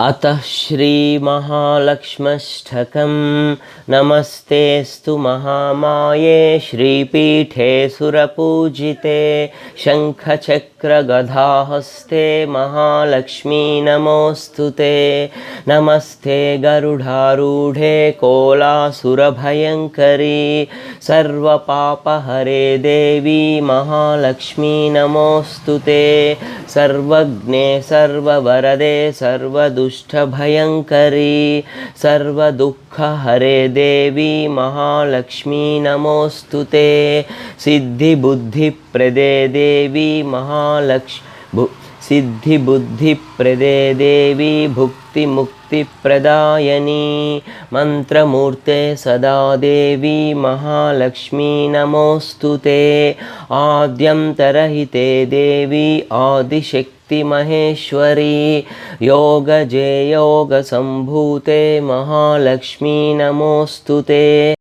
अतः श्रीमहालक्ष्म्यष्टकं नमस्तेऽस्तु महामाये श्रीपीठे सुरपूजिते शङ्खचक्रगदाहस्ते महालक्ष्मी नमोऽस्तु ते। नमस्ते गरुडारूढे कोलासुरभयङ्करी सर्वपापहरे देवी महालक्ष्मी नमोऽस्तु ते। सर्वज्ञे सर्ववरदे सर्वदुष्टभयङ्करी सर्वदुःखहरे देवी महालक्ष्मी नमोऽस्तु ते। सिद्धिबुद्धिप्रदे देवी सिद्धिबुद्धिप्रदे देवी भुक्तिमुक्तिप्रदायिनी मन्त्रमूर्ते सदा देवी महालक्ष्मी नमोऽस्तु ते। आद्यन्तरहिते देवी आदिशक्ति महेश्वरी योगजे योगसम्भूते महालक्ष्मी नमोऽस्तु ते।